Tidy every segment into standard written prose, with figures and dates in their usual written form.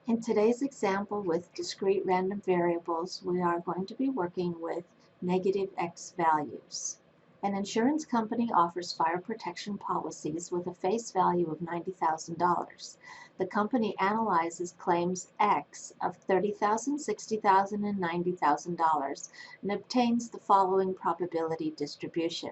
In today's example with discrete random variables, we are going to be working with negative x values. An insurance company offers fire protection policies with a face value of $90,000. The company analyzes claims X of $30,000, $60,000, and $90,000 and obtains the following probability distribution.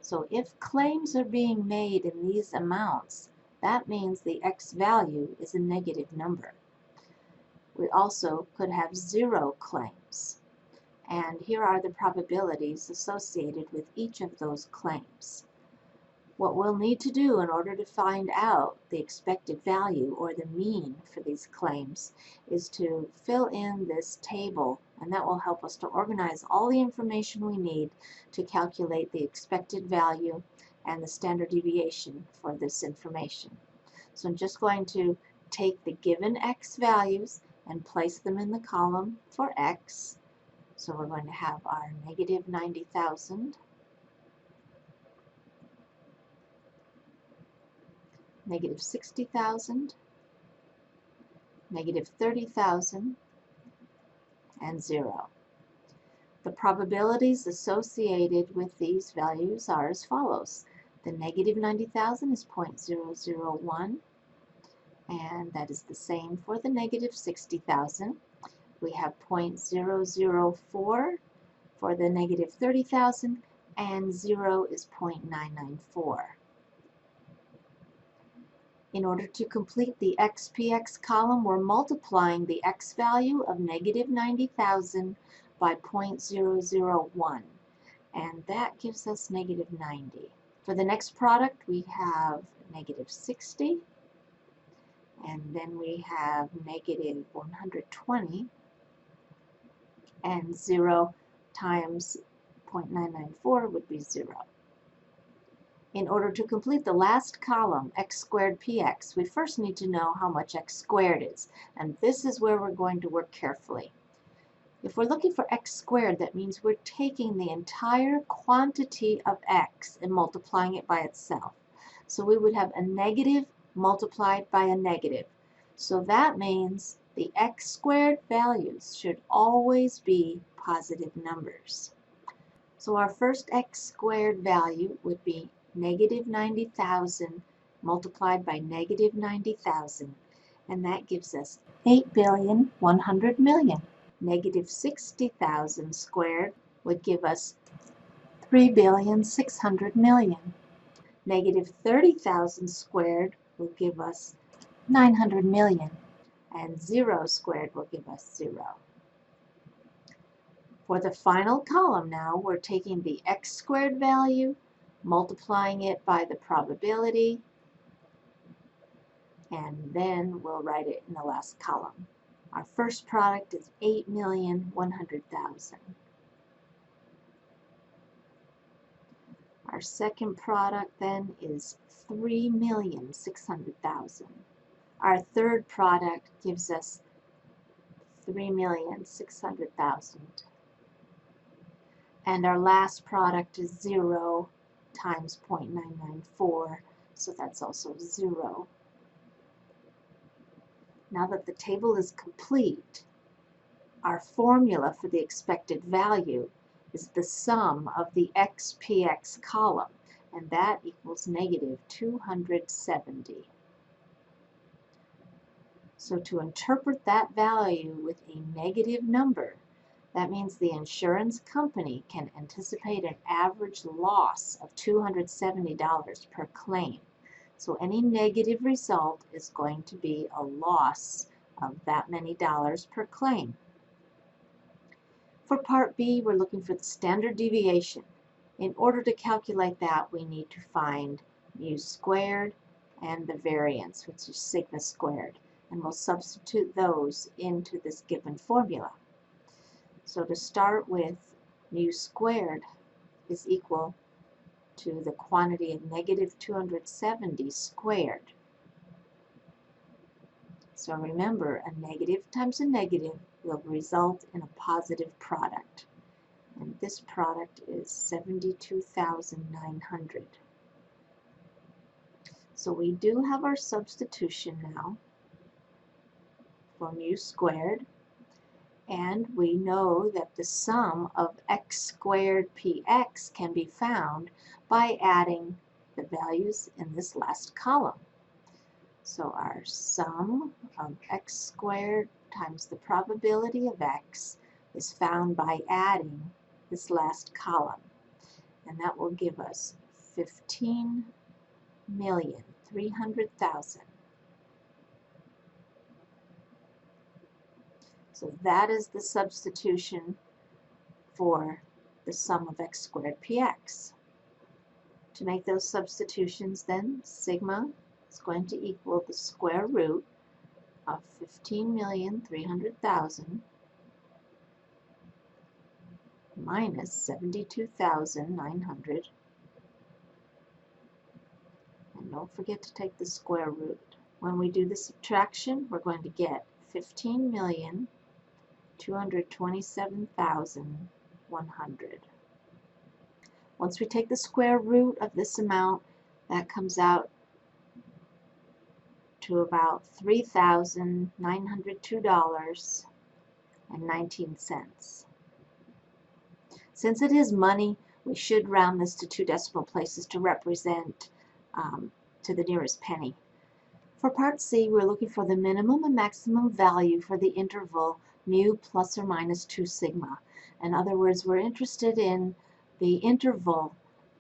So if claims are being made in these amounts, that means the X value is a negative number. We also could have 0 claims. And here are the probabilities associated with each of those claims. What we'll need to do in order to find out the expected value or the mean for these claims is to fill in this table, and that will help us to organize all the information we need to calculate the expected value and the standard deviation for this information. So I'm just going to take the given x values and place them in the column for x. So we're going to have our negative 90,000, negative 60,000, negative 30,000, and 0. The probabilities associated with these values are as follows. The negative 90,000 is 0.001, and that is the same for the negative 60,000. We have 0.004 for the negative 30,000, and 0 is 0.994. In order to complete the XPX column, we're multiplying the X value of negative 90,000 by 0.001, and that gives us negative 90. For the next product, we have negative 60, and then we have negative 120, and 0 times 0.994 would be 0. In order to complete the last column, x squared px, we first need to know how much x squared is, and this is where we're going to work carefully. If we're looking for x squared, that means we're taking the entire quantity of x and multiplying it by itself. So we would have a negative multiplied by a negative. So that means the x squared values should always be positive numbers. So our first x squared value would be negative 90,000 multiplied by negative 90,000, and that gives us 8,100,000,000. Negative 60,000 squared would give us 3,600,000,000. Negative 30,000 squared will give us 900,000,000, and 0 squared will give us 0. For the final column now, we're taking the x squared value, multiplying it by the probability, and then we'll write it in the last column. Our first product is 8,100,000. Our second product then is 3,600,000. Our third product gives us 3,600,000. And our last product is 0 times 0.994, so that's also 0. Now that the table is complete, our formula for the expected value is the sum of the XPX column, and that equals negative 270. So to interpret that value with a negative number, that means the insurance company can anticipate an average loss of $270 per claim. So any negative result is going to be a loss of that many dollars per claim. For part B, we're looking for the standard deviation. In order to calculate that, we need to find mu squared and the variance, which is sigma squared. And we'll substitute those into this given formula. So to start with, mu squared is equal to the quantity of negative 270 squared. So remember, a negative times a negative will result in a positive product. And this product is 72,900. So we do have our substitution now. for mu squared, and we know that the sum of x squared px can be found by adding the values in this last column. So our sum of x squared times the probability of x is found by adding this last column, and that will give us 15,300,000. So that is the substitution for the sum of x squared px. To make those substitutions, then sigma is going to equal the square root of 15,300,000 minus 72,900. And don't forget to take the square root. When we do the subtraction, we're going to get 15,227,100. Once we take the square root of this amount, that comes out to about $3,902.19. Since it is money, we should round this to 2 decimal places to represent to the nearest penny. For part C, we're looking for the minimum and maximum value for the interval mu plus or minus 2 sigma. In other words, we're interested in the interval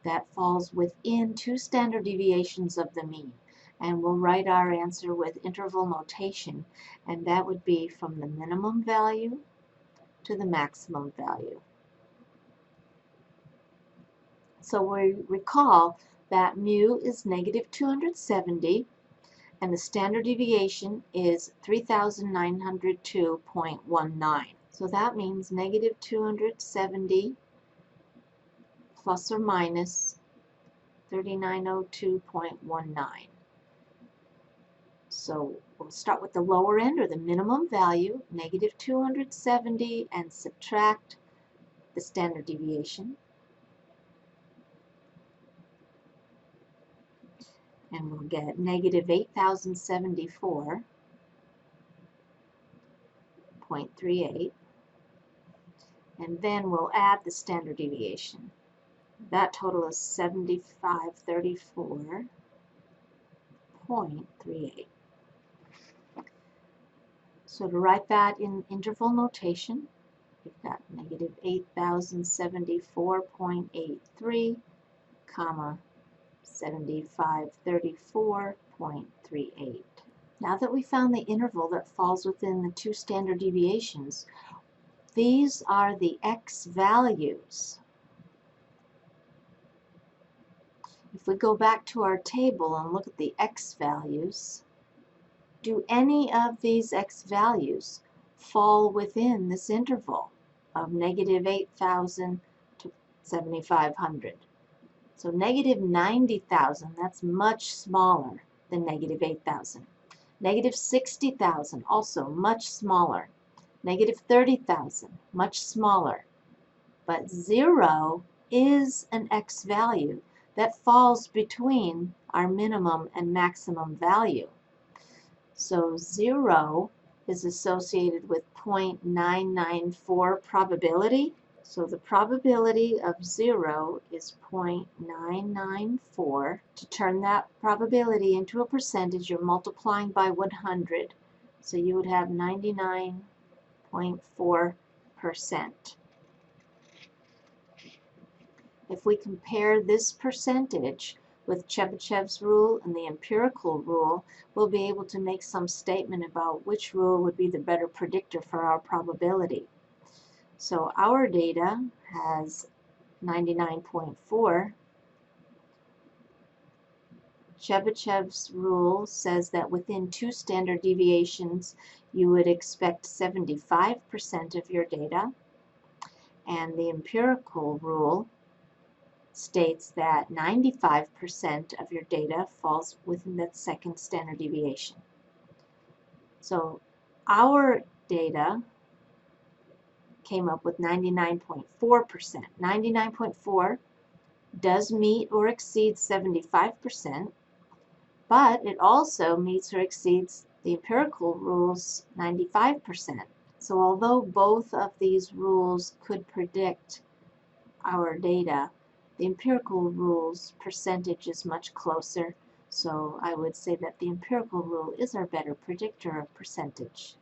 that falls within 2 standard deviations of the mean. And we'll write our answer with interval notation, and that would be from the minimum value to the maximum value. So we recall that mu is negative 270, and the standard deviation is 3,902.19. So that means negative 270 plus or minus 3,902.19. So we'll start with the lower end, or the minimum value, negative 270, and subtract the standard deviation. And we'll get negative 8,074.38. And then we'll add the standard deviation. That total is 7534.38. So to write that in interval notation, we've got negative 8,074.83, comma, 7534.38. Now that we found the interval that falls within the 2 standard deviations, these are the x values. If we go back to our table and look at the x values, do any of these x values fall within this interval of negative 8,000 to 7,500? So negative 90,000, that's much smaller than negative 8,000. Negative 60,000, also much smaller. Negative 30,000, much smaller. But 0 is an x value that falls between our minimum and maximum value. So 0 is associated with 0.994 probability. So the probability of 0 is 0.994. To turn that probability into a percentage, you're multiplying by 100. So you would have 99.4%. If we compare this percentage with Chebyshev's rule and the empirical rule, we'll be able to make some statement about which rule would be the better predictor for our probability. So our data has 99.4. Chebyshev's rule says that within 2 standard deviations, you would expect 75% of your data. And the empirical rule states that 95% of your data falls within that 2nd standard deviation. So our data came up with 99.4%. 99.4 does meet or exceed 75%, but it also meets or exceeds The empirical rule's 95%. So although both of these rules could predict our data, the empirical rule's percentage is much closer. So I would say that the empirical rule is our better predictor of percentage.